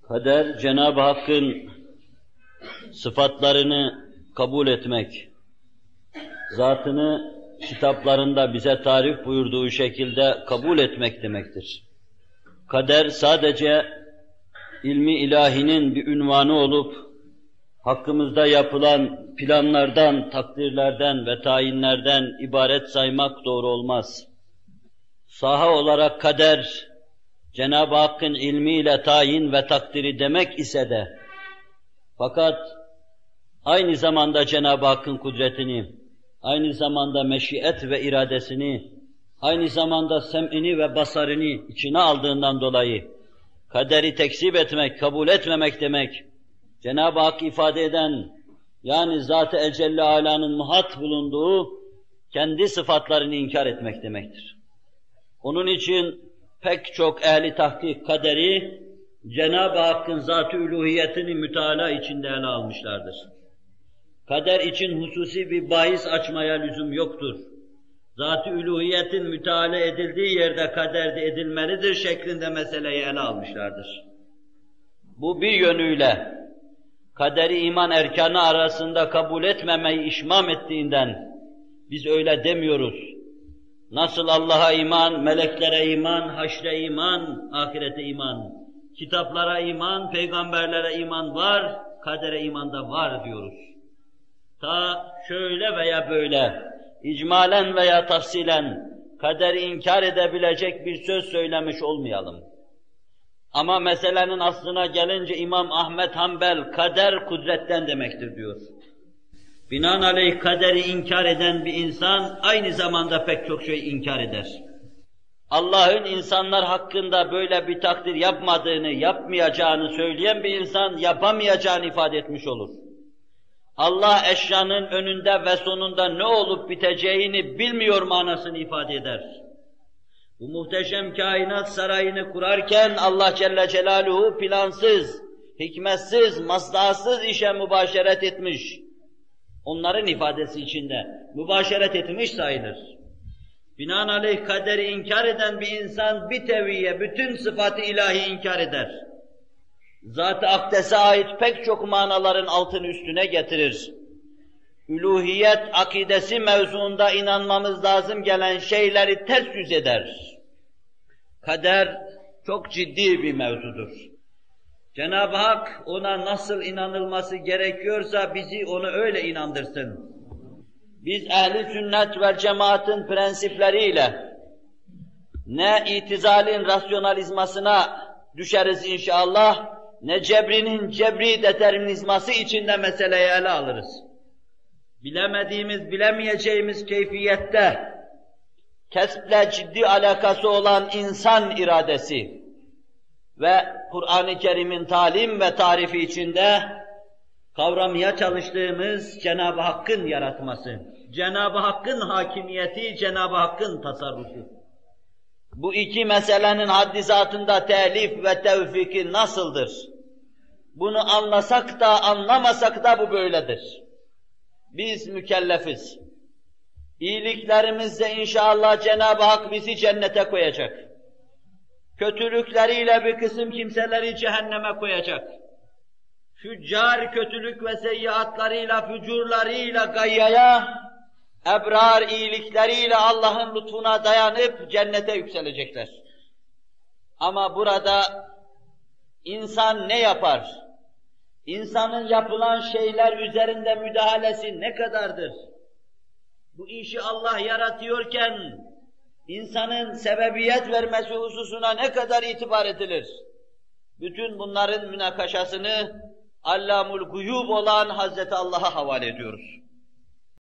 Kader, Cenab-ı Hakk'ın sıfatlarını kabul etmek, zatını kitaplarında bize tarif buyurduğu şekilde kabul etmek demektir. Kader sadece ilmi ilahinin bir ünvanı olup, hakkımızda yapılan planlardan, takdirlerden ve tayinlerden ibaret saymak doğru olmaz. Saha olarak kader, Cenab-ı Hakk'ın ilmiyle tayin ve takdiri demek ise de, fakat aynı zamanda Cenab-ı Hakk'ın kudretini, aynı zamanda meşiyet ve iradesini, aynı zamanda sem'ini ve basarını içine aldığından dolayı, kaderi tekzip etmek, kabul etmemek demek, Cenab-ı Hak ifade eden, yani Zat-ı Ecelle Alâ'nın muhat bulunduğu kendi sıfatlarını inkar etmek demektir. Onun için pek çok ehli tahkik kaderi, Cenab-ı Hakk'ın zat-ı uluhiyetini müteala içinde ele almışlardır. Kader için hususi bir bahis açmaya lüzum yoktur. Zat-ı uluhiyetin müteala edildiği yerde kader de edilmelidir şeklinde meseleyi ele almışlardır. Bu bir yönüyle kaderi iman erkanı arasında kabul etmemeyi işmam ettiğinden biz öyle demiyoruz. Nasıl Allah'a iman, meleklere iman, haşre iman, ahirete iman, kitaplara iman, peygamberlere iman var, kadere iman da var diyoruz. Ta şöyle veya böyle, icmalen veya tafsilen kaderi inkar edebilecek bir söz söylemiş olmayalım. Ama meselenin aslına gelince İmam Ahmed Hanbel kader kudretten demektir diyor. Binaenaleyh kaderi inkar eden bir insan aynı zamanda pek çok şey inkar eder. Allah'ın insanlar hakkında böyle bir takdir yapmadığını, yapmayacağını söyleyen bir insan yapamayacağını ifade etmiş olur. Allah eşyanın önünde ve sonunda ne olup biteceğini bilmiyor manasını ifade eder. Bu muhteşem kainat sarayını kurarken Allah Celle Celaluhu plansız, hikmetsiz, maslahatsız işe mübaşeret etmiş. Onların ifadesi içinde mübaşeret etmiş sayılır. Binaenaleyh kaderi inkar eden bir insan bir teviye bütün sıfat-ı ilahi inkar eder. Zat-ı akdese ait pek çok manaların altını üstüne getirir. Üluhiyet akidesi mevzuunda inanmamız lazım gelen şeyleri ters yüz eder. Kader çok ciddi bir mevzudur. Cenab-ı Hak ona nasıl inanılması gerekiyorsa bizi ona öyle inandırsın. Biz ehli sünnet ve cemaatin prensipleriyle ne itizalin rasyonalizmasına düşeriz inşallah, ne cebrinin cebri determinizması içinde meseleyi ele alırız. Bilemediğimiz, bilemeyeceğimiz keyfiyette kesple ciddi alakası olan insan iradesi ve Kur'an-ı Kerim'in talim ve tarifi içinde kavramaya çalıştığımız Cenab-ı Hakk'ın yaratması, Cenab-ı Hakk'ın hakimiyeti, Cenab-ı Hakk'ın tasarrufu. Bu iki meselenin haddizatında telif ve tevfiki nasıldır? Bunu anlasak da anlamasak da bu böyledir. Biz mükellefiz. İyiliklerimizle inşallah Cenab-ı Hak bizi cennete koyacak. Kötülükleriyle bir kısım kimseleri cehenneme koyacak. Füccar kötülük ve seyyiatlarıyla, fücurlarıyla gayyaya, ebrar iyilikleriyle Allah'ın lütfuna dayanıp cennete yükselecekler. Ama burada insan ne yapar? İnsanın yapılan şeyler üzerinde müdahalesi ne kadardır? Bu işi Allah yaratıyorken insanın sebebiyet vermesi hususuna ne kadar itibar edilir? Bütün bunların münakaşasını Allamul Guyub olan Hazreti Allah'a havale ediyoruz.